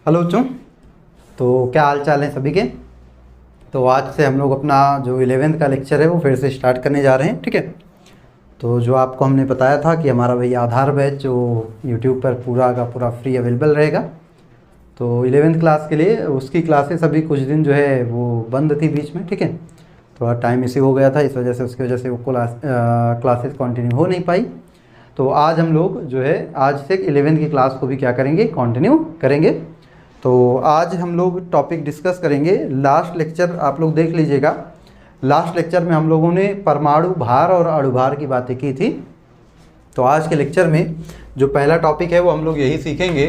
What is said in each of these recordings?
Hello बच्चों। तो क्या हाल चाल है सभी के। तो आज से हम लोग अपना जो 11वीं का लेक्चर है वो फिर से स्टार्ट करने जा रहे हैं, ठीक है। तो जो आपको हमने बताया था कि हमारा भाई आधार बैच जो यूट्यूब पर पूरा का पूरा फ्री अवेलेबल रहेगा। तो 11वीं क्लास के लिए उसकी क्लासेस अभी कुछ दिन जो है वो बंद थी बीच में, ठीक है। थोड़ा टाइम इश्यू हो गया था, इस वजह से उसकी वजह से वो क्लासेस कंटिन्यू हो नहीं पाई। तो आज हम लोग जो है आज से 11वीं की क्लास को भी क्या करेंगे, कंटिन्यू करेंगे। तो आज हम लोग टॉपिक डिस्कस करेंगे। लास्ट लेक्चर आप लोग देख लीजिएगा। लास्ट लेक्चर में हम लोगों ने परमाणु भार और अणुभार की बातें की थी। तो आज के लेक्चर में जो पहला टॉपिक है वो हम लोग यही सीखेंगे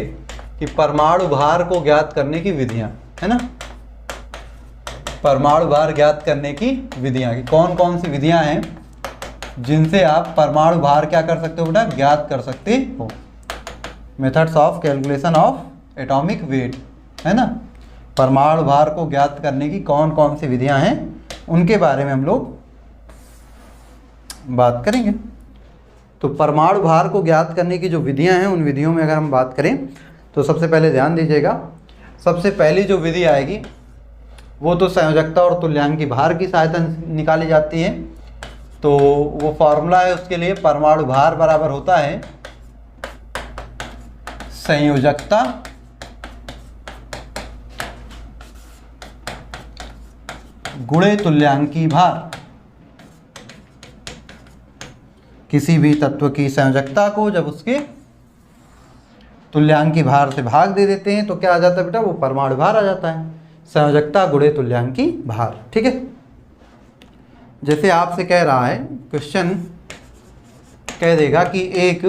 कि परमाणु भार को ज्ञात करने की विधियां, है ना। परमाणु भार ज्ञात करने की विधियां कि कौन कौन सी विधियां हैं जिनसे आप परमाणु भार क्या कर सकते हो बेटा, ज्ञात कर सकते हो। Methods of calculation of atomic weight, है ना। परमाणु भार को ज्ञात करने की कौन कौन सी विधियां हैं उनके बारे में हम लोग बात करेंगे। तो परमाणु भार को ज्ञात करने की जो विधियां हैं उन विधियों में अगर हम बात करें तो सबसे पहले ध्यान दीजिएगा। सबसे पहली जो विधि आएगी वो तो संयोजकता और तुल्यांकी भार की सहायता निकाली जाती है। तो वो फॉर्मूला है उसके लिए, परमाणु भार बराबर होता है संयोजकता गुणे तुल्यांकी भार। किसी भी तत्व की संयोजकता को जब उसके तुल्यांकी भार से भाग दे देते हैं तो क्या आ जाता है बेटा, वो परमाणु भार आ जाता है। संयोजकता गुणे तुल्यांकी भार, ठीक है। जैसे आपसे कह रहा है क्वेश्चन, कह देगा कि एक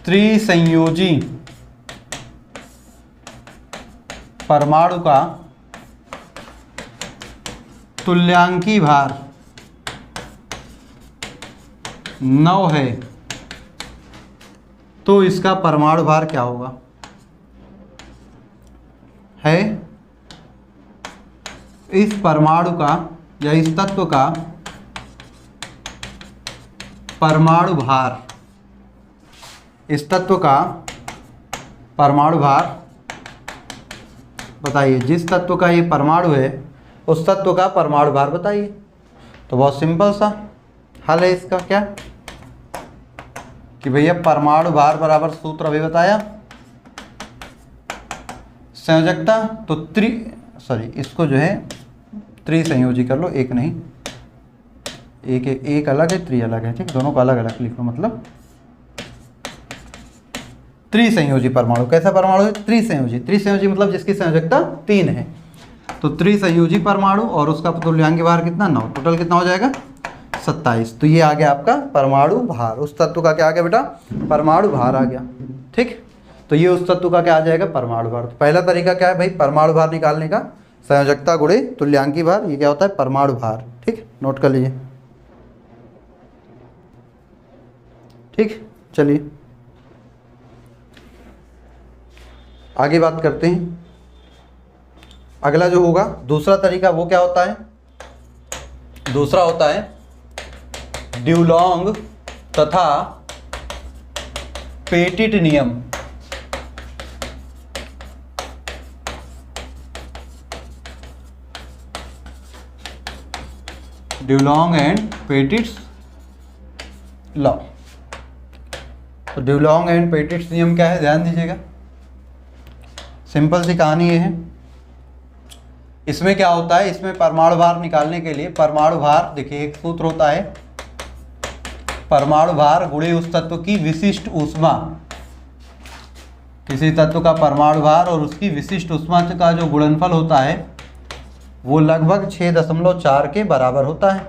त्रिसंयोजी परमाणु का तुल्यांकी भार 9 है तो इसका परमाणु भार क्या होगा। है इस परमाणु का या इस तत्व का परमाणु भार, इस तत्व का परमाणु भार बताइए। जिस तत्व का ये परमाणु है उस तत्व का परमाणु भार बताइए। तो बहुत सिंपल सा हल है इसका, क्या कि भैया परमाणु भार बराबर सूत्र अभी बताया, संयोजकता तो इसको जो है त्रिसंयोजी कर लो, एक नहीं, एक अलग है, त्रि अलग है, ठीक। दोनों को अलग अलग लिख लो, मतलब त्रिसंयोजी परमाणु। कैसा परमाणु है, त्रिसंयोजी। त्रिसंयोजी मतलब जिसकी संयोजकता 3 है। तो त्रिसंयोजी परमाणु और उसका तुल्यांकी भार कितना, 9। टोटल कितना हो जाएगा, 27। तो ये आ गया आपका परमाणु भार। उस तत्व का क्या आ गया बेटा, परमाणु भार आ गया, ठीक। तो ये उस तत्व का क्या आ जाएगा, परमाणु भार। तो पहला तरीका क्या है भाई, परमाणु भार निकालने का, संयोजकता गुणे तुल्यांकी भार। ये क्या होता है, परमाणु भार, ठीक। नोट कर लीजिए, ठीक। चलिए आगे बात करते हैं। अगला जो होगा दूसरा तरीका वो क्या होता है, दूसरा होता है ड्यूलॉन्ग तथा पेटिट नियम। ड्यूलॉन्ग एंड पेटिट्स लॉ। तो ड्यूलॉन्ग एंड पेटिट्स नियम क्या है, ध्यान दीजिएगा। सिंपल सी कहानी ये है। इसमें क्या होता है, इसमें परमाणु भार निकालने के लिए परमाणु भार, देखिए एक सूत्र होता है, परमाणु भार गुणे उस तत्व की विशिष्ट ऊष्मा। किसी तत्व का परमाणु भार और उसकी विशिष्ट ऊष्मा का जो गुणनफल होता है वो लगभग 6.4 के बराबर होता है,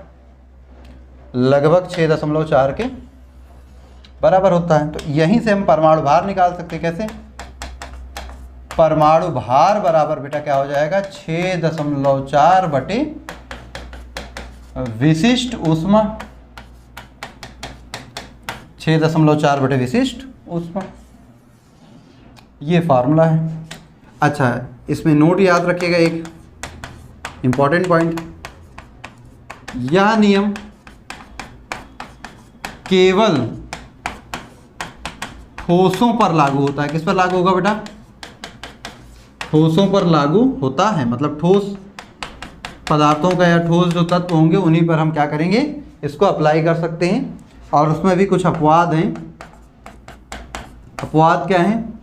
लगभग 6.4 के बराबर होता है। तो यहीं से हम परमाणु भार निकाल सकते हैं। कैसे, परमाणु भार बराबर बेटा क्या हो जाएगा, 6.4 बटे विशिष्ट ऊष्मा, 6.4 बटे विशिष्ट ऊष्मा। ये फार्मूला है। अच्छा, इसमें नोट याद रखिएगा एक इंपॉर्टेंट पॉइंट, यह नियम केवल ठोसों पर लागू होता है। किस पर लागू होगा बेटा? ठोसों पर लागू होता है, मतलब ठोस पदार्थों का या ठोस जो तत्व होंगे उन्हीं पर हम क्या करेंगे, इसको अप्लाई कर सकते हैं। और उसमें भी कुछ अपवाद हैं। अपवाद क्या हैं?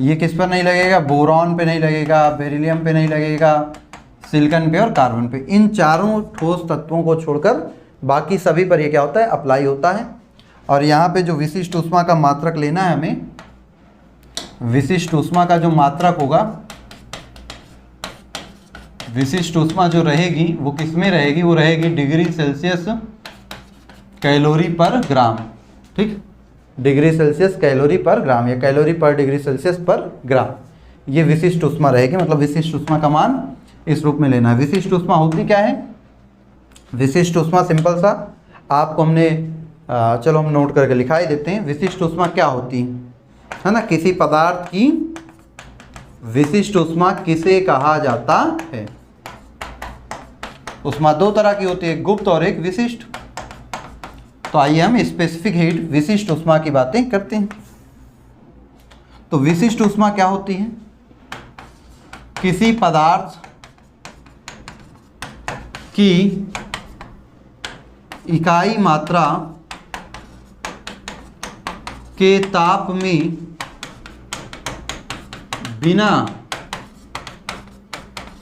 ये किस पर नहीं लगेगा? बोरॉन पे नहीं लगेगा, बेरिलियम पे नहीं लगेगा, सिलिकॉन पे और कार्बन पे। इन चारों ठोस तत्वों को छोड़कर बाकी सभी पर ये क्या होता है? अप्लाई होता है। और यहाँ पे जो विशिष्ट ऊष्मा का मात्रक लेना है हमें, विशिष्ट ऊष्मा का जो मात्रक होगा, विशिष्ट ऊष्मा जो रहेगी वो किस में रहेगी? वो रहेगी डिग्री सेल्सियस कैलोरी पर ग्राम। ठीक, डिग्री सेल्सियस कैलोरी पर ग्राम या कैलोरी पर डिग्री सेल्सियस पर ग्राम, ये विशिष्ट ऊष्मा रहेगी। मतलब विशिष्ट ऊष्मा का मान इस रूप में लेना है। विशिष्ट ऊष्मा होती क्या है? विशिष्ट ऊष्मा सिंपल सा आपको हमने चलो हम नोट करके लिखा ही देते हैं। विशिष्ट ऊष्मा क्या होती है ना? किसी पदार्थ की विशिष्ट ऊष्मा किसे कहा जाता है? ऊष्मा दो तरह की होती है, गुप्त और एक विशिष्ट। तो आइए हम स्पेसिफिक हीट विशिष्ट ऊष्मा की बातें करते हैं। तो विशिष्ट ऊष्मा क्या होती है? किसी पदार्थ की इकाई मात्रा के ताप में बिना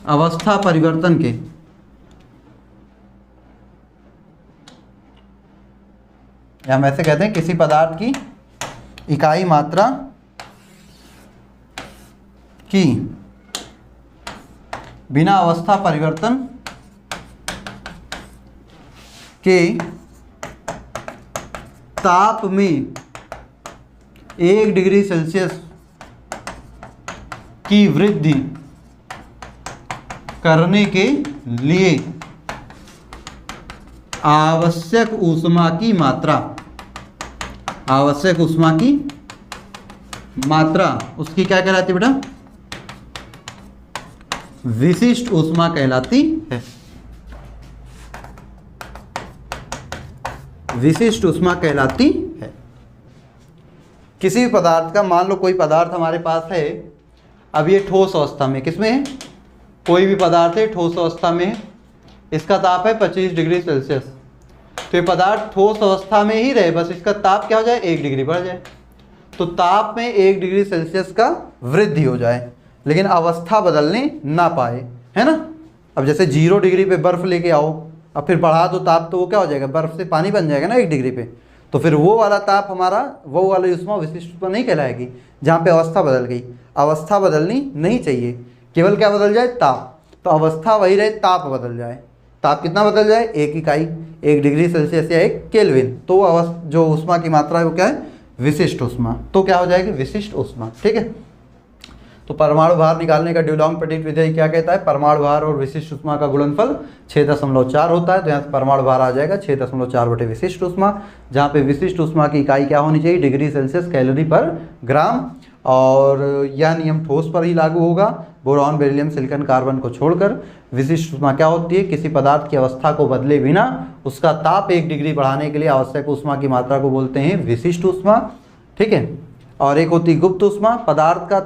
अवस्था परिवर्तन के या हम ऐसे कहते हैं किसी पदार्थ की इकाई मात्रा की बिना अवस्था परिवर्तन के ताप में 1 डिग्री सेल्सियस की वृद्धि करने के लिए आवश्यक ऊष्मा की मात्रा, आवश्यक ऊष्मा की मात्रा उसकी क्या कहलाती है बेटा? विशिष्ट ऊष्मा कहलाती है। विशिष्ट ऊष्मा कहलाती है। किसी भी पदार्थ का, मान लो कोई पदार्थ हमारे पास है, अब ये ठोस अवस्था में, किसमें है? कोई भी पदार्थ है ठोस अवस्था में है, इसका ताप है 25 डिग्री सेल्सियस। तो ये पदार्थ ठोस अवस्था में ही रहे, बस इसका ताप क्या हो जाए? 1 डिग्री बढ़ जाए। तो ताप में 1 डिग्री सेल्सियस का वृद्धि हो जाए, लेकिन अवस्था बदलने ना पाए, है ना? अब जैसे 0 डिग्री पे बर्फ़ लेके आओ, अब फिर बढ़ा दो ताप, तो वो क्या हो जाएगा? बर्फ़ से पानी बन जाएगा ना 1 डिग्री पे। तो फिर वो वाला ताप हमारा, वो वाली ऊष्मा विशिष्ट ऊष्मा नहीं कहलाएगी, जहाँ पे अवस्था बदल गई। अवस्था बदलनी नहीं चाहिए, केवल क्या बदल जाए? ताप। तो अवस्था वही रहे, ताप बदल जाए। ताप कितना बदल जाए? 1 इकाई, 1 डिग्री सेल्सियस या 1 केल्विन। तो जो ऊष्मा की मात्रा है वो क्या है? विशिष्ट ऊष्मा। तो क्या हो जाएगी? विशिष्ट ऊष्मा। ठीक है। तो परमाणु भार निकालने का ड्यूलॉन्ग पेटिट विधि क्या कहता है? परमाणु भार और विशिष्ट ऊष्मा का गुणनफल 6.4 होता है। तो यहाँ से परमाणु भार आ जाएगा 6.4 बटे विशिष्ट ऊष्मा, जहाँ पे विशिष्ट ऊष्मा की इकाई क्या होनी चाहिए? डिग्री सेल्सियस कैलोरी पर ग्राम। और यह नियम ठोस पर ही लागू होगा, बोरॉन, बेरिलियम, सिलिकॉन, कार्बन को छोड़कर। विशिष्ट ऊष्मा क्या होती है? किसी पदार्थ की अवस्था को बदले बिना उसका ताप 1 डिग्री बढ़ाने के लिए आवश्यक ऊष्मा की मात्रा को बोलते हैं विशिष्ट ऊष्मा। ठीक है। और एक होती गुप्त ऊष्मा, पदार्थ का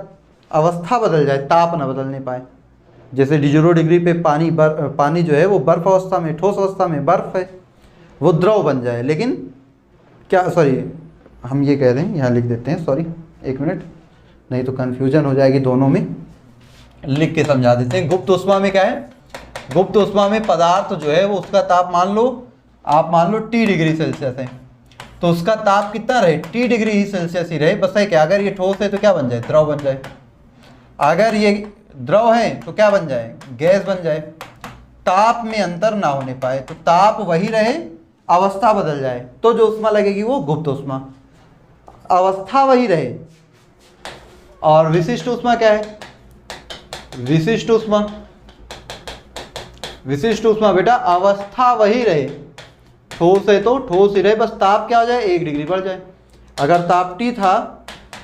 अवस्था बदल जाए, ताप न बदलने पाए। जैसे 0 डिग्री पे पानी जो है वो बर्फ अवस्था में, ठोस अवस्था में बर्फ है, वो द्रव बन जाए, लेकिन क्या, सॉरी हम ये कह रहे हैं, यहाँ लिख देते हैं, सॉरी 1 मिनट, नहीं तो कन्फ्यूजन हो जाएगी दोनों में, लिख के समझा देते हैं। गुप्त ऊष्मा में क्या है? गुप्त ऊष्मा में पदार्थ जो है वो उसका ताप आप मान लो T डिग्री सेल्सियस है, तो उसका ताप कितना रहे? T डिग्री सेल्सियस ही रहे। बस है क्या, अगर ये ठोस है तो क्या बन जाए? द्रव बन जाए। अगर ये द्रव है तो क्या बन जाए? गैस बन जाए। ताप में अंतर ना होने पाए, तो ताप वही रहे, अवस्था बदल जाए, तो जो ऊष्मा लगेगी वो गुप्त ऊष्मा। अवस्था वही रहे। और विशिष्ट ऊष्मा क्या है? विशिष्ट ऊष्मा, विशिष्ट ऊष्मा बेटा अवस्था वही रहे, ठोस है तो ठोस ही रहे, बस ताप क्या हो जाए? 1 डिग्री बढ़ जाए। अगर ताप T था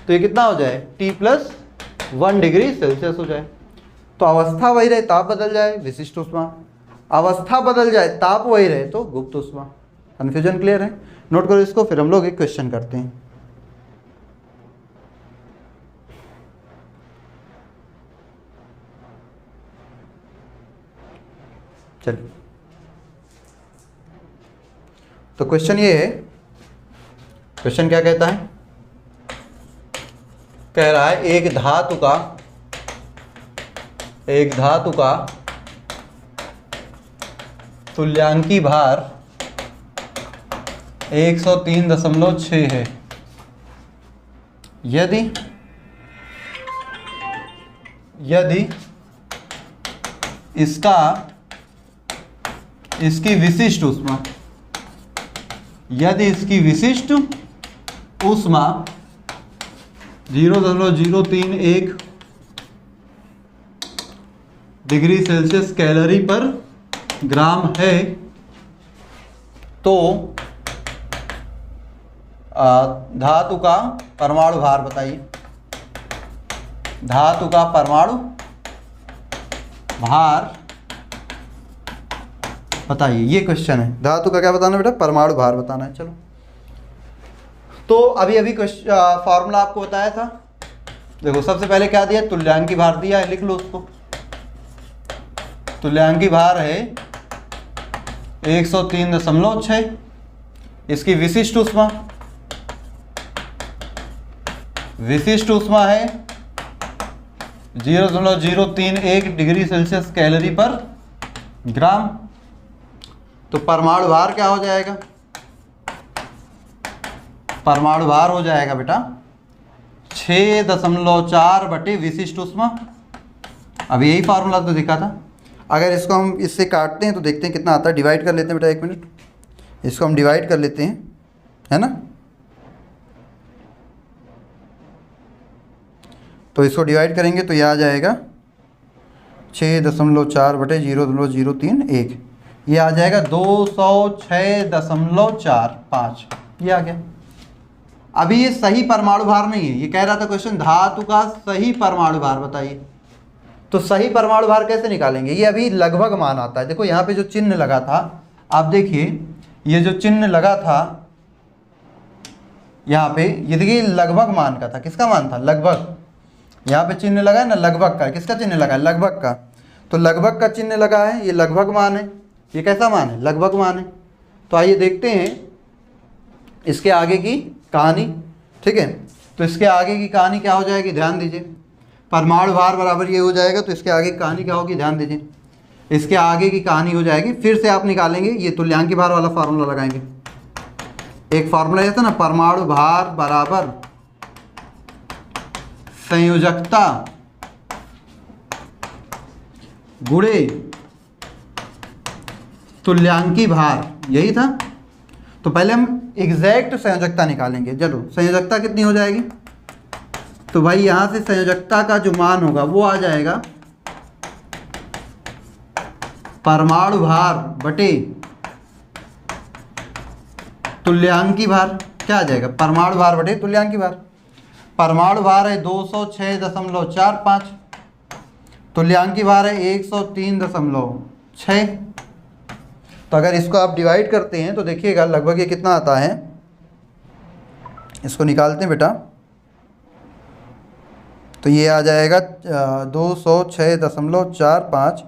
तो ये कितना हो जाए? T+1 डिग्री सेल्सियस हो जाए। तो अवस्था वही रहे, ताप बदल जाए, विशिष्ट ऊष्मा। अवस्था बदल जाए, ताप वही रहे, तो गुप्त ऊष्मा। कन्फ्यूजन क्लियर है? नोट करो इसको, फिर हम लोग एक क्वेश्चन करते हैं। चलिए, तो क्वेश्चन ये है, क्वेश्चन क्या कहता है, कह रहा है एक धातु का तुल्यांकी भार 103.6 है। यदि इसकी विशिष्ट ऊष्मा 0.031 डिग्री सेल्सियस कैलोरी पर ग्राम है, तो धातु का परमाणु भार बताइए। धातु का परमाणु भार बताइए, ये क्वेश्चन है। धातु का क्या बताना बेटा? परमाणु भार बताना है। चलो, तो अभी फॉर्मूला आपको बताया था। देखो, सबसे पहले क्या दिया? तुल्यांकी भार दिया है, लिख लो उसको। तुल्यांकी भार है 103.6। इसकी विशिष्ट ऊष्मा है 0.031 डिग्री सेल्सियस कैलोरी पर ग्राम। तो परमाणु भार क्या हो जाएगा? परमाणु भार हो जाएगा बेटा 6.4 बटे विशिष्ट ऊष्मा। अब यही फार्मूला तो दिखा था। अगर इसको हम इससे काटते हैं तो देखते हैं कितना आता है। डिवाइड कर लेते हैं बेटा, 1 मिनट, इसको हम डिवाइड कर लेते हैं, है ना। तो इसको डिवाइड करेंगे तो यह आ जाएगा 6.4 बटे 0.031, ये आ जाएगा 206.45, ये आ गया। अभी ये सही परमाणु भार नहीं है, ये कह रहा था क्वेश्चन धातु का सही परमाणु भार बताइए। तो सही परमाणु भार कैसे निकालेंगे? ये अभी लगभग मान आता है। देखो यहाँ पे जो चिन्ह लगा था, आप देखिए, ये जो चिन्ह लगा था यहाँ पे, ये देखिए लगभग मान का था। किसका मान था? लगभग। यहाँ पे चिन्ह लगा है ना लगभग का। किसका चिन्ह लगा है? लगभग का। तो लगभग का चिन्ह लगा है, ये लगभग मान है। ये कैसा मान है? लगभग मान है। तो आइए देखते हैं इसके आगे की कहानी, ठीक है। तो इसके आगे की कहानी क्या हो जाएगी? ध्यान दीजिए, परमाणु भार बराबर ये हो जाएगा, तो इसके आगे की कहानी क्या होगी? ध्यान दीजिए, इसके आगे की कहानी हो जाएगी, फिर से आप निकालेंगे, ये तुल्यांकी भार वाला फार्मूला लगाएंगे। एक फार्मूला जैसा ना, परमाणु भार बराबर संयोजकता गुणे तुल्यांकी भार, यही था। तो पहले हम एग्जैक्ट संयोजकता निकालेंगे। चलो, संयोजकता कितनी हो जाएगी? तो भाई यहां से संयोजकता का जो मान होगा वो आ जाएगा परमाणु भार बटे तुल्यांकी भार। क्या आ जाएगा? परमाणु भार बटे तुल्यांकी भार। परमाणु भार है 206.45, तुल्यांकी भार है 103.6। तो अगर इसको आप डिवाइड करते हैं तो देखिएगा लगभग ये कितना आता है। इसको निकालते हैं बेटा, तो ये आ जाएगा 206.45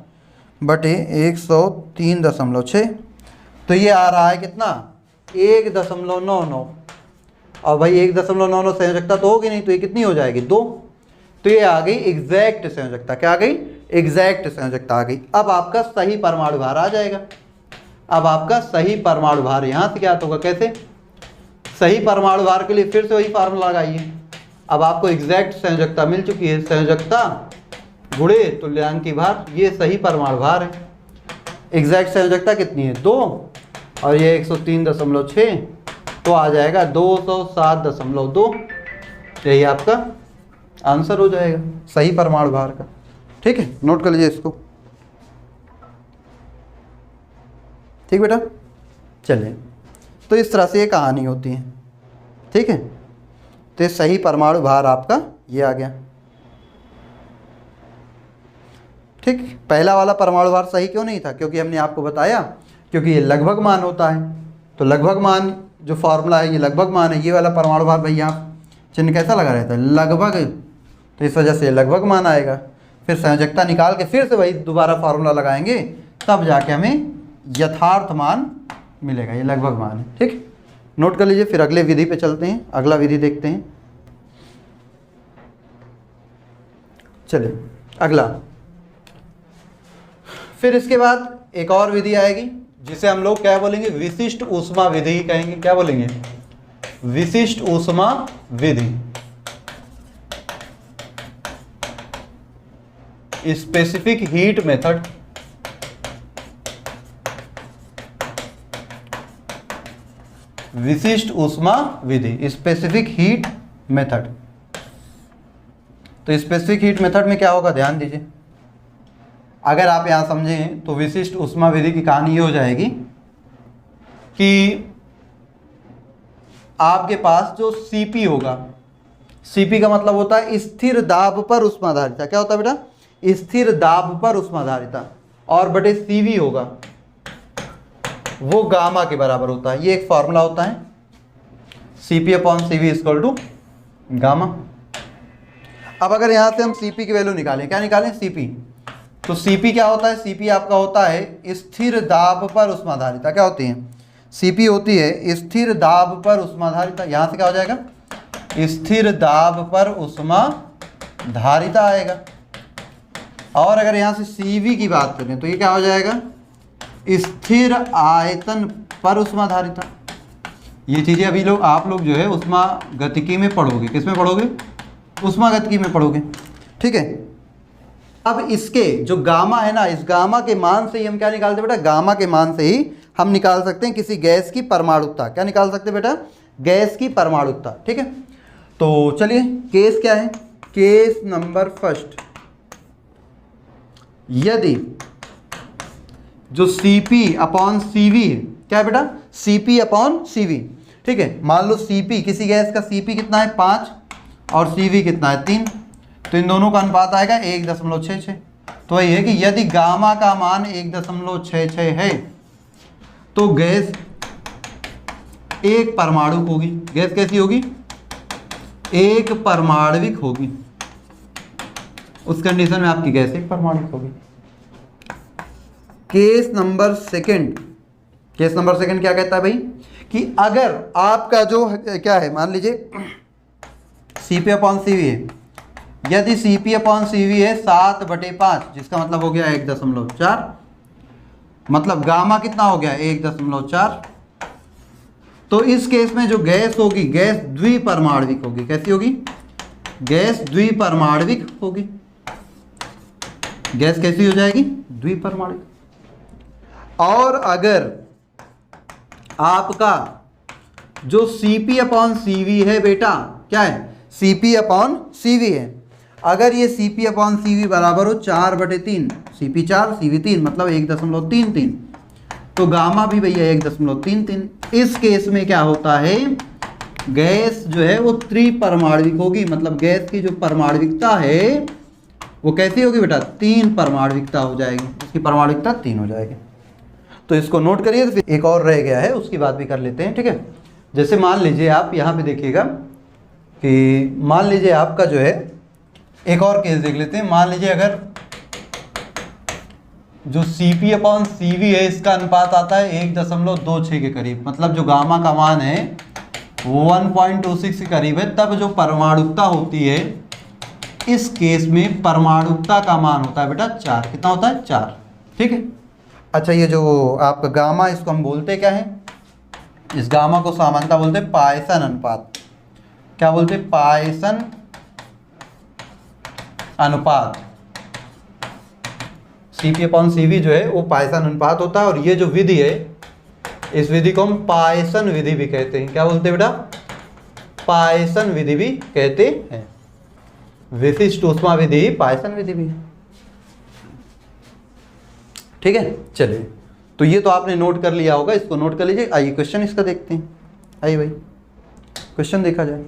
बटे 103.6। तो ये आ रहा है कितना? 1.99। और भाई 1.99 संयोजकता तो होगी नहीं, तो ये कितनी हो जाएगी? 2। तो ये आ गई एग्जैक्ट संयोजकता। क्या आ गई? एग्जैक्ट संयोजकता आ गई। अब आपका सही परमाणु भार आ जाएगा। अब आपका सही परमाणु भार यहाँ से क्या होगा? कैसे? सही परमाणु भार के लिए फिर से वही फार्मूला लगाइए। अब आपको एग्जैक्ट संयोजकता मिल चुकी है, संयोजकता गुणे तुल्यांकी भार, ये सही परमाणु भार है। एग्जैक्ट संयोजकता कितनी है? 2, और ये 103.6, तो आ जाएगा 207.2। यही आपका आंसर हो जाएगा सही परमाणु भार का। ठीक है, नोट कर लीजिए इसको। ठीक बेटा, चलिए, तो इस तरह से ये कहानी होती है। ठीक है, तो ये सही परमाणु भार आपका ये आ गया। ठीक, पहला वाला परमाणु भार सही क्यों नहीं था? क्योंकि हमने आपको बताया, क्योंकि ये लगभग मान होता है। तो लगभग मान जो फॉर्मूला है, ये लगभग मान है। ये वाला परमाणु भार भाई यहाँ चिन्ह कैसा लगा रहता है? लगभग। तो इस वजह से लगभग मान आएगा। फिर संयोजकता निकाल के फिर से वही दोबारा फार्मूला लगाएंगे, तब जाके हमें यथार्थ मान मिलेगा। ये लगभग मान है, ठीक। नोट कर लीजिए। फिर अगले विधि पे चलते हैं, अगला विधि देखते हैं। चलिए अगला, फिर इसके बाद एक और विधि आएगी जिसे हम लोग क्या बोलेंगे, विशिष्ट ऊष्मा विधि कहेंगे। क्या बोलेंगे, विशिष्ट ऊष्मा विधि, स्पेसिफिक हीट मेथड। विशिष्ट ऊष्मा विधि, स्पेसिफिक हीट मेथड। तो स्पेसिफिक हीट मेथड में क्या होगा, ध्यान दीजिए। अगर आप यहां समझें तो विशिष्ट ऊष्मा विधि की कहानी ये हो जाएगी कि आपके पास जो सीपी होगा, सीपी का मतलब होता है स्थिर दाब पर ऊष्माधारिता। क्या होता है बेटा, स्थिर दाब पर ऊष्माधारिता। और बटे सीवी होगा, वो गामा के बराबर होता है। ये एक फॉर्मूला होता है, CP upon CV equal to gamma. अब अगर यहां से हम सीपी की वैल्यू निकालें, क्या निकालें, सीपी, तो सीपी क्या होता है, सीपी आपका होता है स्थिर दाब पर ऊष्माधारिता। क्या होती है, सीपी होती है स्थिर दाब पर ऊष्माधारिता। यहां से क्या हो जाएगा, स्थिर दाब पर ऊष्माधारिता आएगा। और अगर यहां से सीवी की बात करें तो ये क्या हो जाएगा, स्थिर आयतन पर ऊष्माधारिता। ये चीजें अभी आप लोग जो है ऊष्मा गतिकी में पढ़ोगे। किस में पढ़ोगे, ऊष्मा गतिकी में पढ़ोगे, ठीक है। अब इसके जो गामा है ना, इस गामा के मान से ही हम क्या निकालते हैं बेटा, गामा के मान से ही हम निकाल सकते हैं किसी गैस की परमाणुकता। क्या निकाल सकते हैं बेटा, गैस की परमाणुकता, ठीक है। तो चलिए केस क्या है, केस नंबर फर्स्ट, यदि जो Cp अपॉन Cv है, क्या है बेटा, Cp अपॉन Cv, ठीक है। मान लो Cp, किसी गैस का Cp कितना है 5 और Cv कितना है 3, तो इन दोनों का अनुपात आएगा 1.66। तो वही है कि यदि गामा का मान 1.66 है तो गैस एक परमाणु होगी। गैस कैसी होगी, एक परमाणविक होगी। उस कंडीशन में आपकी गैस एक परमाणविक होगी। Case number second, case number second क्या कहता है भाई, कि अगर आपका जो क्या है, मान लीजिए Cp अपॉन Cv है, यदि Cp अपॉन Cv है 7/5, जिसका मतलब हो गया 1.4, मतलब गामा कितना हो गया 1.4, तो इस केस में जो गैस होगी, गैस द्विपरमाणविक होगी। कैसी होगी, गैस द्विपरमाणविक होगी। गैस कैसी हो जाएगी, द्विपरमाणविक। और अगर आपका जो Cp अपॉन Cv है बेटा, क्या है, Cp अपॉन Cv है, अगर ये Cp अपॉन Cv बराबर हो 4/3, Cp 4 Cv 3, मतलब 1.33, तो गामा भी भैया 1.33। इस केस में क्या होता है, गैस जो है वो त्रिपरमाणविक होगी। मतलब गैस की जो परमाणविकता है वो कैसी होगी बेटा, 3 परमाणविकता हो जाएगी, उसकी परमाणविकता 3 हो जाएगी। तो इसको नोट करिए। तो फिर एक और रह गया है, उसकी बात भी कर लेते हैं, ठीक है। जैसे मान लीजिए आप यहाँ पे देखिएगा कि मान लीजिए आपका जो है, एक और केस देख लेते हैं। मान लीजिए अगर जो Cp अपॉन Cv है, इसका अनुपात आता है 1.26 के करीब, मतलब जो गामा का मान है वो 1.26 के करीब है, तब जो परमाणुकता होती है, इस केस में परमाणुकता का मान होता है बेटा 4। कितना होता है, 4, ठीक है। अच्छा, ये जो आपका गामा, इसको हम बोलते क्या है, इस गामा को सामान्यतः बोलते हैं पायसन अनुपात। क्या बोलते हैं, पायसन अनुपात। Cp अपॉन Cv जो है वो पायसन अनुपात होता है। और ये जो विधि है, इस विधि को हम पायसन विधि भी कहते हैं। क्या बोलते हैं बेटा, पायसन विधि भी कहते हैं। विशिष्ट ऊष्मा विधि पायसन विधि भी, ठीक है। चलिए, तो ये तो आपने नोट कर लिया होगा, इसको नोट कर लीजिए। आइए क्वेश्चन इसका देखते हैं। आइए भाई, क्वेश्चन देखा जाए।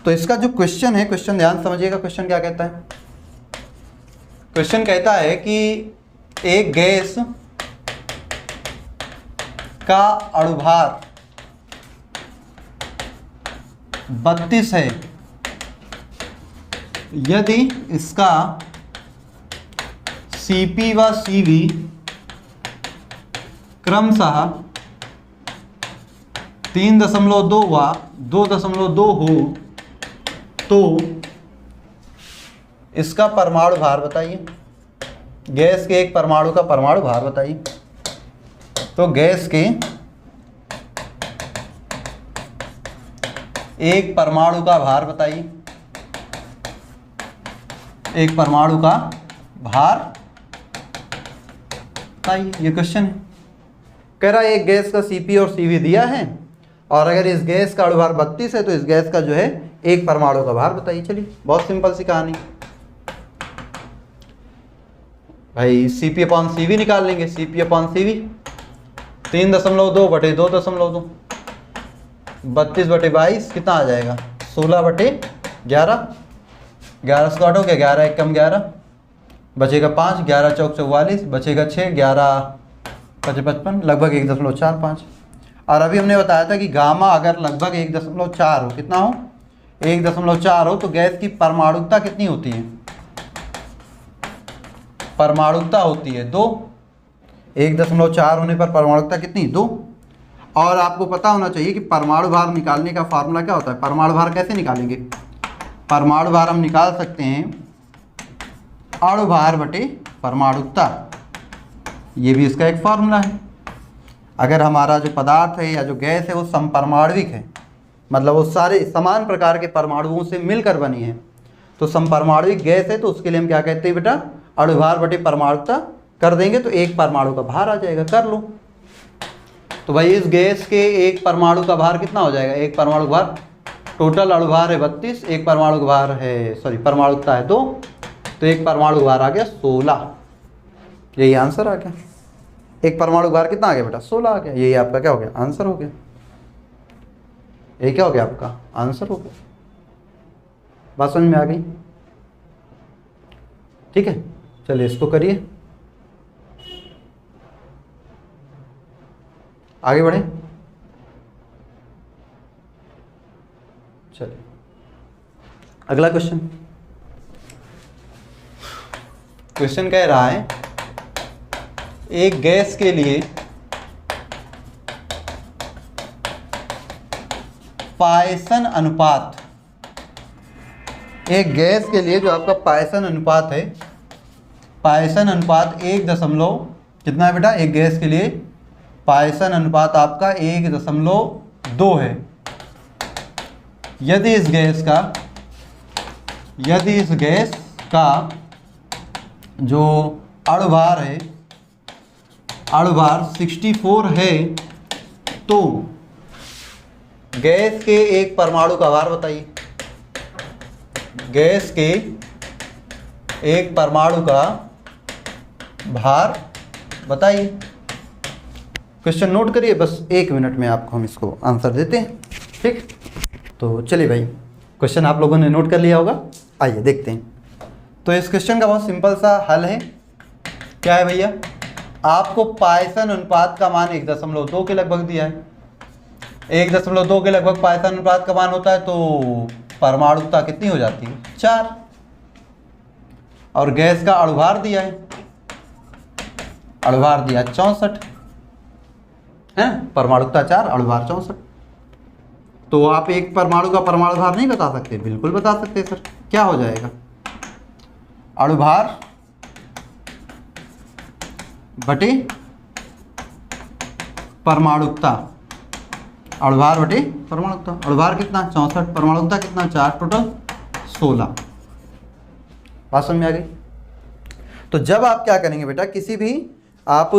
तो इसका जो क्वेश्चन है, क्वेश्चन ध्यान समझिएगा। क्वेश्चन क्या कहता है, क्वेश्चन कहता है कि एक गैस का अणुभार 32 है, यदि इसका Cp व Cv क्रमशः 3.2 व 2.2 हो तो इसका परमाणु भार बताइए। गैस के एक परमाणु का परमाणु भार बताइए। तो गैस के एक परमाणु का भार बताइए। एक परमाणु का भार बताइए, ये क्वेश्चन है। कह रहा है एक गैस का Cp और Cv दिया है और अगर इस गैस का अणुभार 32 है तो इस गैस का जो है एक परमाणु का भार बताइए। चलिए बहुत सिंपल सी कहानी भाई, Cp/Cv निकाल लेंगे। Cp/Cv 3.2 बटे 2.2, 32/22 कितना आ जाएगा? 16/11। 11 से काटोगे 11 एकम 11, बचेगा 5, 11 चौक 44, बचेगा 6, 11 5 55, लगभग 1.45। और अभी हमने बताया था कि गामा अगर लगभग 1.4 हो, कितना हो? 1.4 हो तो गैस की परमाणुकता कितनी होती है? परमाणुकता होती है 2। 1.4 होने पर परमाणुकता कितनी? 2। और आपको पता होना चाहिए कि परमाणु भार निकालने का फार्मूला क्या होता है। परमाणु भार कैसे निकालेंगे? परमाणु भार हम निकाल सकते हैं अणु भार बटे परमाणुकता, ये भी इसका एक फार्मूला है। अगर हमारा जो पदार्थ है या जो गैस है वो समपरमाणविक है, मतलब वो सारे समान प्रकार के परमाणुओं से मिलकर बनी है, तो समपरमाणविक गैस है तो उसके लिए हम क्या कहते हैं बेटा? अणु भार बटे परमाणुकता कर देंगे तो एक परमाणु का भार आ जाएगा। कर लो। तो भाई इस गैस के एक परमाणु का भार कितना हो जाएगा? एक परमाणु भार, टोटल अणु भार है 32, एक परमाणु भार है, सॉरी परमाणुकता है 2, तो एक परमाणु भार आ गया 16। यही आंसर आ गया। एक परमाणु भार कितना आ गया बेटा? 16 आ गया। यही आपका क्या हो गया? आंसर हो गया। ये क्या हो गया? आपका आंसर हो गया। बात समझ में आ गई? ठीक है, चलिए इसको करिए, आगे बढ़े। चलिए अगला क्वेश्चन। क्वेश्चन कह रहा है एक गैस के लिए पायसन अनुपात, एक गैस के लिए जो आपका पायसन अनुपात है, पायसन अनुपात 1 कितना है बेटा? एक गैस के लिए पायसन अनुपात आपका 1.2 है। यदि इस गैस का जो अणुभार है, अणुभार 64 है तो गैस के एक परमाणु का भार बताइए। गैस के एक परमाणु का भार बताइए। क्वेश्चन नोट करिए, बस 1 मिनट में आपको हम इसको आंसर देते हैं। ठीक, तो चलिए भाई क्वेश्चन आप लोगों ने नोट कर लिया होगा, आइए देखते हैं। तो इस क्वेश्चन का बहुत सिंपल सा हल है। क्या है भैया? आपको पायसन अनुपात का मान 1.2 के लगभग दिया है। 1.2 के लगभग पायसन अनुपात का मान होता है तो परमाणुकता कितनी हो जाती है? 4। और गैस का अणुभार दिया है, अणुभार दिया 64 है, परमाणुकता 4, अणुभार 64। तो आप एक परमाणु का परमाणु भार नहीं बता सकते? बिल्कुल बता सकते सर। क्या हो जाएगा? अणुभार बटे परमाणुकता, अणुभार बटे परमाणुकता। अणुभार कितना? 64, परमाणुकता कितना? 4, टोटल 16। बात समझ में आ गई? तो जब आप क्या करेंगे बेटा, किसी भी आप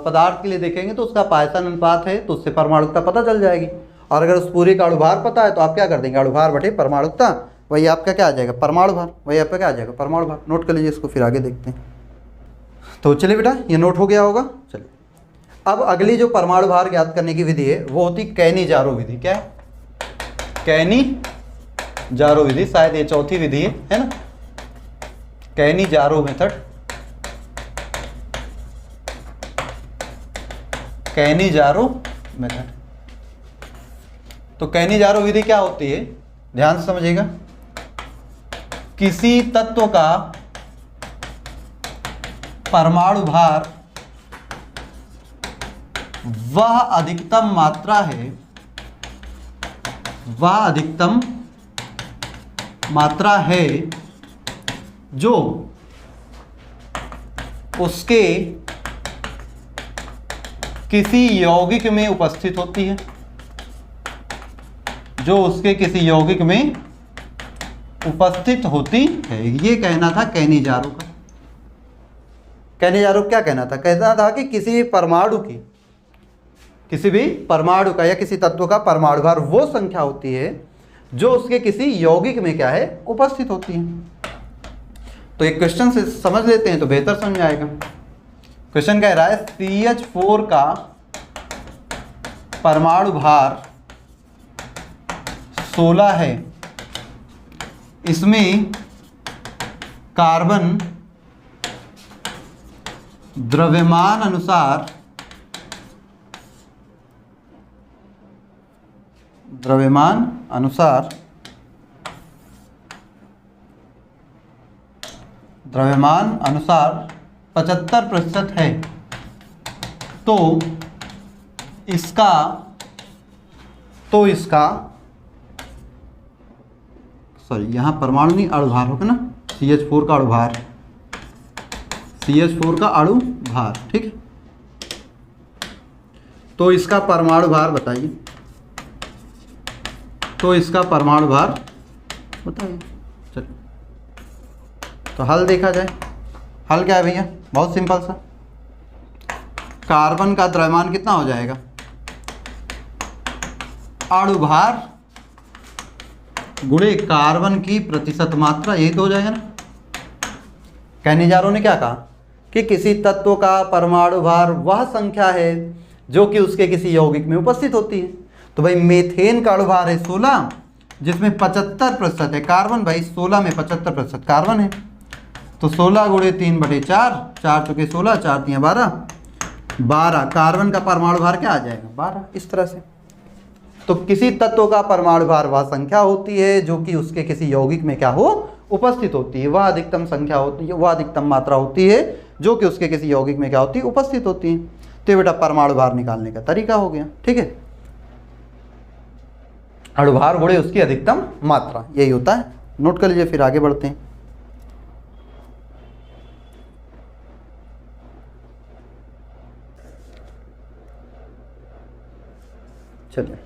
पदार्थ के लिए देखेंगे तो उसका पायसन अनुपात है तो उससे परमाणुकता पता चल जाएगी। और अगर उस पूरे का अणुभार पता है तो आप क्या कर देंगे? अणुभार बटे परमाणुकता, वही आपका क्या आ जाएगा? परमाणु भार। वही आपका क्या आ जाएगा? परमाणु भार। नोट कर लीजिए इसको, फिर आगे देखते हैं। तो चलिए बेटा ये नोट हो गया होगा। चलिए अब अगली जो परमाणु भार ज्ञात करने की विधि है वो होती कैनी-जारो विधि। क्या है? कैनी-जारो विधि, शायद ये चौथी विधि है ना, कैनी-जारो मेथड। कैनी-जारो मेथड। तो कैनी-जारो विधि क्या होती है? ध्यान से समझिएगा। किसी तत्व का परमाणु भार वह अधिकतम मात्रा है, वह अधिकतम मात्रा है जो उसके किसी यौगिक में उपस्थित होती है, जो उसके किसी यौगिक में उपस्थित होती है। ये कहना था कैनिजारो का। कैनिजारो क्या कहना था? कहना था कि किसी भी परमाणु की, किसी भी परमाणु का या किसी तत्व का परमाणु भार वो संख्या होती है जो उसके किसी यौगिक में क्या है, उपस्थित होती है। तो एक क्वेश्चन से समझ लेते हैं तो बेहतर समझ आएगा। क्वेश्चन कह रहा है CH4 का परमाणु भार 16 है, इसमें कार्बन द्रव्यमान अनुसार द्रव्यमान अनुसार 75% है, तो इसका सॉरी यहाँ परमाणु नहीं अणुभार होगा ना, CH4 का अणुभार, CH4 का अणुभार, ठीक है। तो इसका परमाणु भार बताइए, तो इसका परमाणु भार बताइए। चलिए तो हल देखा जाए। हल क्या है भैया? बहुत सिंपल सा, कार्बन का द्रव्यमान कितना हो जाएगा, अणुभार गुणे कार्बन की प्रतिशत मात्रा, यही तो हो जाएगा ना। कैनिजारो ने क्या कहा कि किसी तत्व का परमाणु भार वह संख्या है जो कि उसके किसी यौगिक में उपस्थित होती है। तो भाई मेथेन का अणुभार है 16, जिसमें 75% है कार्बन। भाई 16 में 75% कार्बन है, तो 16 गुणे 3/4, 4 चुके 16, 4 3 12 कार्बन का परमाणु भार क्या आ जाएगा, 12। इस तरह से तो किसी तत्व का परमाणु भार वह संख्या होती है जो कि उसके किसी यौगिक में क्या हो, उपस्थित होती है। वह अधिकतम संख्या होती है, वह अधिकतम मात्रा होती है जो कि उसके किसी यौगिक में क्या होती है, उपस्थित होती है। तो बेटा परमाणु भार निकालने का तरीका हो गया, ठीक है। अणुभार गुणे उसकी अधिकतम मात्रा, यही होता है। नोट कर लीजिए, फिर आगे बढ़ते हैं। चलिए,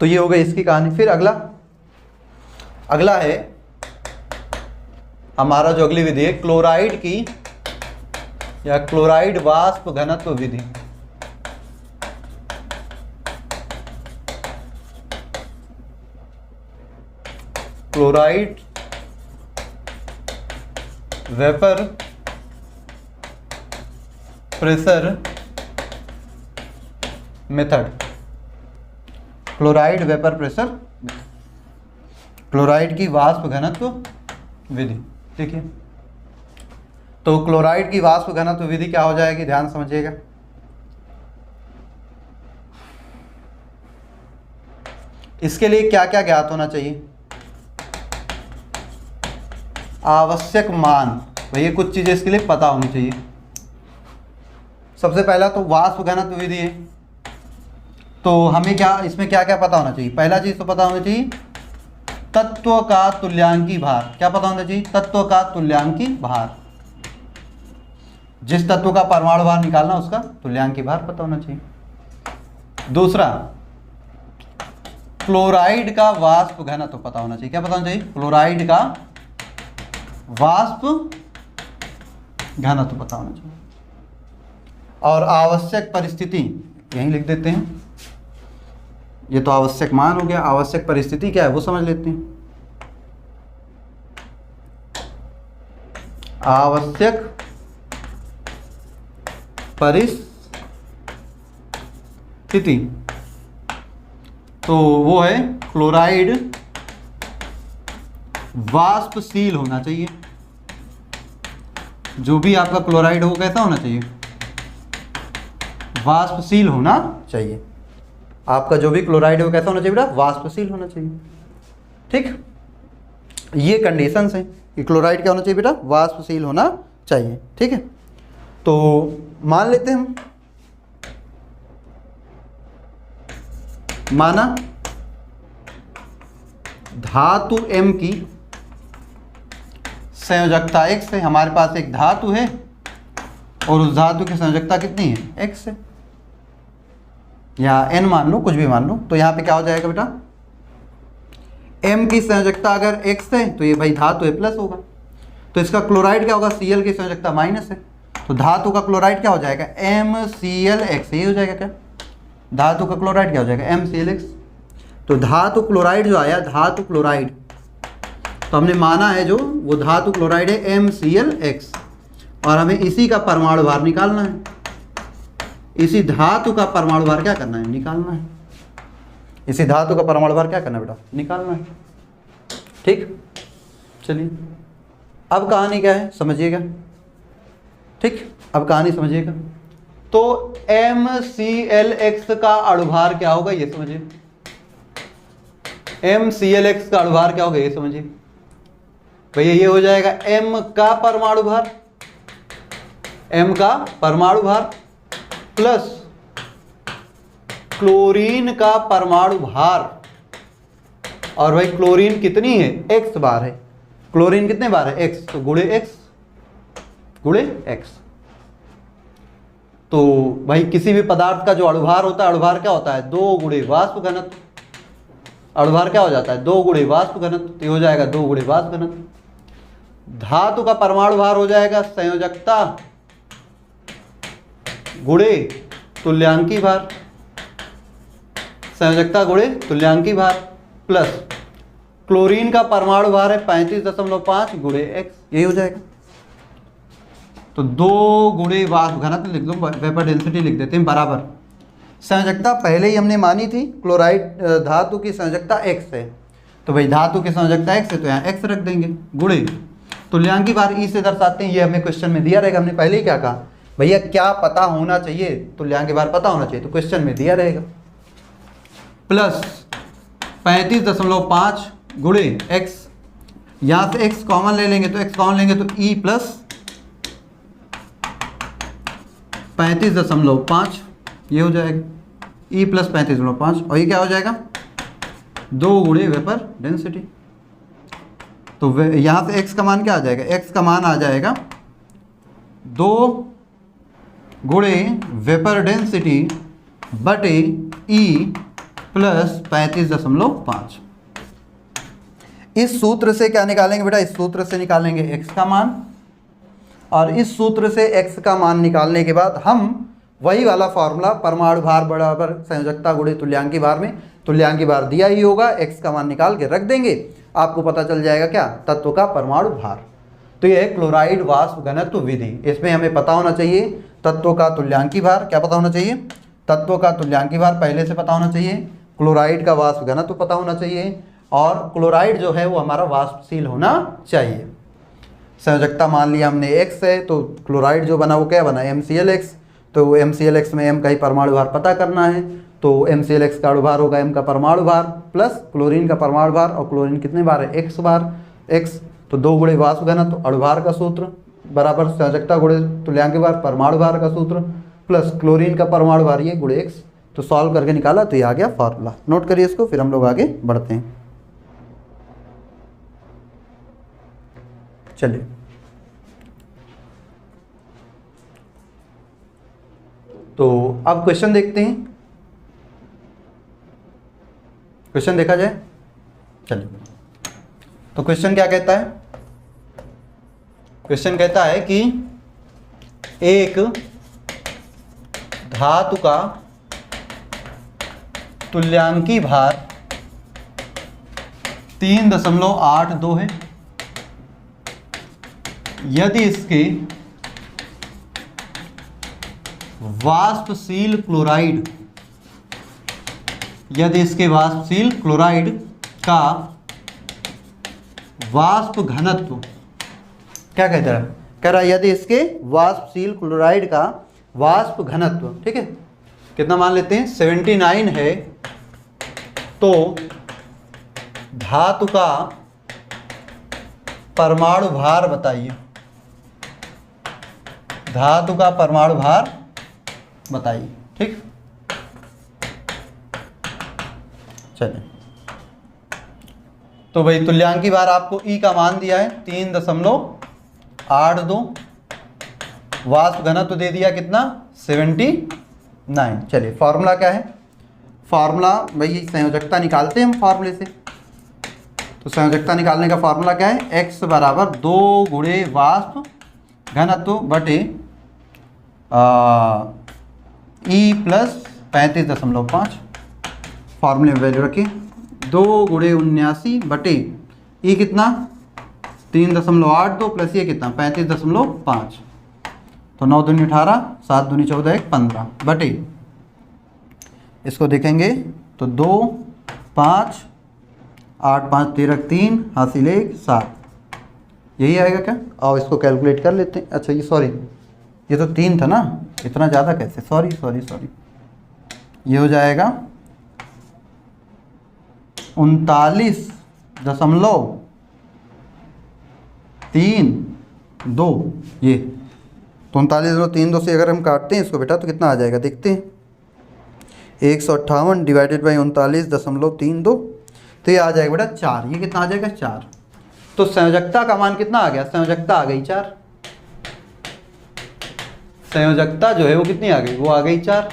तो ये हो गई इसकी कहानी। फिर अगला है हमारा जो अगली विधि है क्लोराइड की या क्लोराइड वाष्प घनत्व विधि। Chloride vapour pressure method. Chloride vapour pressure, chloride की वाष्प घनत्व विधि। देखिए, तो क्लोराइड की वाष्प घनत्व विधि क्या हो जाएगी, ध्यान समझिएगा। इसके लिए क्या क्या ज्ञात होना चाहिए, आवश्यक मान। भैया कुछ चीजें इसके लिए पता होनी चाहिए। सबसे पहला तो वाष्प घनत्व विधि है, तो हमें क्या इसमें क्या क्या पता होना चाहिए। पहला चीज तो पता होना चाहिए तत्व का तुल्यांकी भार। क्या पता होना चाहिए, तत्व का तुल्यांकी भार। जिस तत्व का परमाणु भार निकालना उसका तुल्यांकी भार पता होना चाहिए। दूसरा, क्लोराइड का वाष्प घनत्व पता होना चाहिए। क्या पता होना चाहिए, क्लोराइड का वाष्प घनत्व पता होना चाहिए। और आवश्यक परिस्थिति यहीं लिख देते हैं, ये तो आवश्यक मान हो गया। आवश्यक परिस्थिति क्या है वो समझ लेते हैं। आवश्यक परिस्थिति तो वो है क्लोराइड वाष्पशील होना चाहिए। जो भी आपका क्लोराइड हो कैसा होना चाहिए, वाष्पशील होना चाहिए। आपका जो भी क्लोराइड हो कैसा होना चाहिए बेटा, वाष्पशील होना चाहिए। ठीक, ये कंडीशंस हैं कि क्लोराइड क्या होना चाहिए बेटा, वाष्पशील होना चाहिए। ठीक है, तो मान लेते हैं हम, माना धातु M की संयोजकता x है। हमारे पास एक धातु है और उस धातु की संयोजकता कितनी है, x है, या n मान लो, कुछ भी मान लो। तो यहाँ पे क्या हो जाएगा बेटा, M की संयोजकता अगर x है तो ये भाई धातु है प्लस होगा, तो इसका क्लोराइड क्या होगा, Cl की संयोजकता माइनस है, तो धातु का क्लोराइड क्या हो जाएगा, MClX। ये हो जाएगा क्या, धातु का क्लोराइड क्या हो जाएगा, MClX। तो धातु क्लोराइड जो आया, धातु क्लोराइड, तो हमने माना है जो वो धातु क्लोराइड है MClX, और हमें इसी का परमाणु भार निकालना है। इसी धातु का परमाणु भार क्या करना है, निकालना है। इसी धातु का परमाणु भार क्या करना है बेटा, निकालना है। ठीक, चलिए अब कहानी क्या है समझिएगा। ठीक, अब कहानी समझिएगा। तो MClX का अणुभार क्या होगा ये समझिए। MClX का अणुभार क्या होगा ये समझिए भैया। ये हो जाएगा M का परमाणु भार, M का परमाणु भार प्लस क्लोरीन का परमाणु भार। और भाई क्लोरीन कितनी है, x बार है। क्लोरीन कितने बार है, x, तो गुणे x। तो भाई किसी भी पदार्थ का जो अणुभार होता है, अणुभार क्या होता है, 2 गुणे वाष्प घनत्व। अणुभार क्या हो जाता है, 2 गुणे वाष्प घनत्व, तो ये हो जाएगा 2 गुणे वाष्प घनत्व। धातु का परमाणु भार हो जाएगा संयोजकता गुणे तुल्यांकी भार, संयोजकता गुणे तुल्यांकी भार प्लस क्लोरीन का परमाणु भार है 35.5 गुणे x। यही हो जाएगा। तो 2 गुणे वाष्प घनत्व लिख दो, वेपर डेंसिटी लिख देते हैं, बराबर संयोजकता पहले ही हमने मानी थी, क्लोराइड धातु की संयोजकता x है, तो भाई धातु की संयोजकता x है तो यहाँ x रख देंगे, गुणे तुल्यांकी भार ई से दर्शाते हैं। ये हमें क्वेश्चन में दिया रहेगा। हमने पहले ही क्या कहा भैया, क्या पता होना चाहिए, तुल्यांकी भार पता होना चाहिए, तो क्वेश्चन में दिया रहेगा। प्लस 35.5 गुणे x, यहाँ से x कॉमन ले लेंगे, तो x कॉमन लेंगे तो e प्लस 35.5, ये हो जाएगा e प्लस 35.5, और ये क्या हो जाएगा 2 गुणे वेपर डेंसिटी। तो यहाँ से x का मान क्या आ जाएगा, x का मान आ जाएगा 2 गुणे वेपर डेंसिटी बटे e प्लस 35.5। इस सूत्र से क्या निकालेंगे बेटा, इस सूत्र से निकालेंगे x का मान, और इस सूत्र से x का मान निकालने के बाद हम वही वाला फॉर्मूला परमाणु भार बराबर संयोजकता गुणे तुल्यांकी भार में, तुल्यांकी भार दिया ही होगा, x का मान निकाल के रख देंगे, आपको पता चल जाएगा क्या, तत्व का परमाणु भार। तो ये है क्लोराइड वाष्प घनत्व विधि। इसमें हमें पता होना चाहिए तत्व का तुल्यांकी भार, क्या पता होना चाहिए, तत्व का तुल्यांकी भार पहले से पता होना चाहिए, क्लोराइड का वाष्प घनत्व पता होना चाहिए, और क्लोराइड जो है वो हमारा वाष्पशील होना चाहिए। संयोजकता मान लिया हमने x है, तो क्लोराइड जो बना वो क्या बना, MClX। तो MClX में m का ही परमाणु भार पता करना है, तो MClX का अणुभार होगा m का परमाणु भार प्लस क्लोरीन का परमाणु भार, और क्लोरीन कितने बार है, x बार, x, तो 2 गुणे वाष्प घनत्व तो अणुभार का सूत्र बराबर संयोजकता गुणे तुल्यांकी भार परमाणु भार का सूत्र प्लस क्लोरीन का परमाणु भार ये गुणे x। तो सॉल्व करके निकाला तो ये आ गया फार्मूला। नोट करिए इसको, फिर हम लोग आगे बढ़ते हैं। चलिए तो अब क्वेश्चन देखते हैं। क्वेश्चन देखा जाए, चलिए। तो क्वेश्चन क्या कहता है, क्वेश्चन कहता है कि एक धातु का तुल्यांकी भार 3.82 है, यदि इसके वाष्पशील क्लोराइड, यदि इसके वाष्पशील क्लोराइड का वाष्प घनत्व, क्या कहता है, कह रहा है यदि इसके वाष्पशील क्लोराइड का वाष्प घनत्व, ठीक है, कितना मान लेते हैं 79 है, तो धातु का परमाणु भार बताइए। धातु का परमाणु भार बताइए। ठीक, चलिए तो भाई तुल्यांकी भार आपको ई का मान दिया है 3.82, वाष्प घनत्व दे दिया कितना 79। चलिए फॉर्मूला क्या है, फॉर्मूला भाई संयोजकता निकालते हैं हम फॉर्मूले से। तो संयोजकता निकालने का फॉर्मूला क्या है, x बराबर 2 गुणे वाष्प घनत्व बटे ई प्लस 35.5। फॉर्मूले में वैल्यू रखिए 2 गुणे 79 बटे ई कितना 3.82 प्लस ये कितना 35.5। तो 9 दूनी 18, 7 दूनी 14, 1 15 बटे इसको देखेंगे तो 2 5 8 5 13 3 हासिल 1 7, यही आएगा क्या। और इसको कैलकुलेट कर लेते हैं। अच्छा ये सॉरी, ये तो 3 था ना, इतना ज़्यादा कैसे, सॉरी सॉरी सॉरी, ये हो जाएगा 39.32। ये तो 39.32 से अगर हम काटते हैं इसको बेटा तो कितना आ जाएगा देखते हैं, 158 डिवाइडेड बाई 39.32, तो ये आ जाएगा बेटा 4। ये कितना आ जाएगा 4। तो संयोजकता का मान कितना आ गया, संयोजकता आ गई 4। संयोजकता जो है वो कितनी आ गई, वो आ गई 4।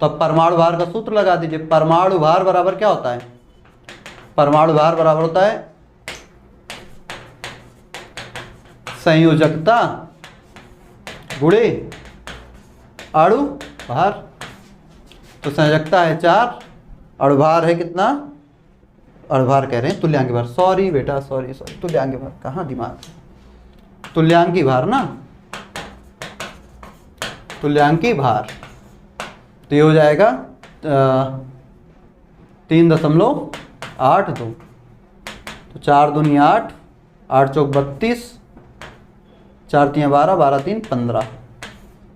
तो अब परमाणु भार का सूत्र लगा दीजिए। परमाणु भार बराबर क्या होता है, परमाणु भार बराबर होता है संयोजकता गुणे अणु भार। तो संयोजकता है 4, अणुभार है कितना, अणुभार कह रहे हैं तुल्यांकी भार, सॉरी बेटा सॉरी सॉरी, तुल्यांकी भार कहाँ दिमाग, तुल्यांकी भार ना, तुल्यांकी भार। तो ये हो जाएगा 3.82। तो 4 दूनी 8, 8 चौक 32, 4 3 12, 12 3 15।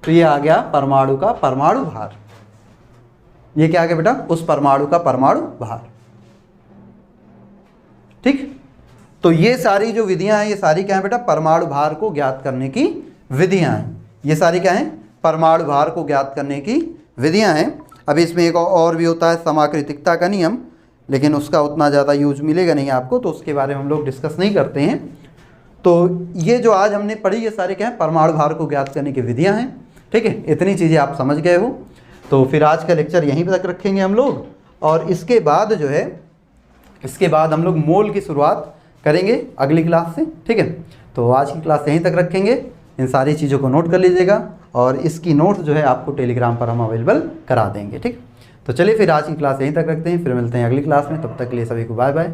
तो ये आ गया परमाणु का परमाणु भार। ये क्या आ गया बेटा, उस परमाणु का परमाणु भार। ठीक, तो ये सारी जो विधियां हैं ये सारी क्या है बेटा, परमाणु भार को ज्ञात करने की विधियां हैं। ये सारी क्या हैं, परमाणु भार को ज्ञात करने की विधियां हैं। अभी इसमें एक और भी होता है समाकृतिकता का नियम, लेकिन उसका उतना ज़्यादा यूज मिलेगा नहीं आपको, तो उसके बारे में हम लोग डिस्कस नहीं करते हैं। तो ये जो आज हमने पढ़ी ये सारे क्या है, परमाणु भार को ज्ञात करने की विधियां हैं। ठीक है, इतनी चीज़ें आप समझ गए हो। तो फिर आज का लेक्चर यहीं तक रखेंगे हम लोग, और इसके बाद जो है, इसके बाद हम लोग मोल की शुरुआत करेंगे अगली क्लास से। ठीक है, तो आज की क्लास यहीं तक रखेंगे। इन सारी चीज़ों को नोट कर लीजिएगा, और इसकी नोट्स जो है आपको टेलीग्राम पर हम अवेलेबल करा देंगे। ठीक, तो चलिए फिर आज की क्लास यहीं तक रखते हैं, फिर मिलते हैं अगली क्लास में। तब तक के लिए सभी को बाय बाय।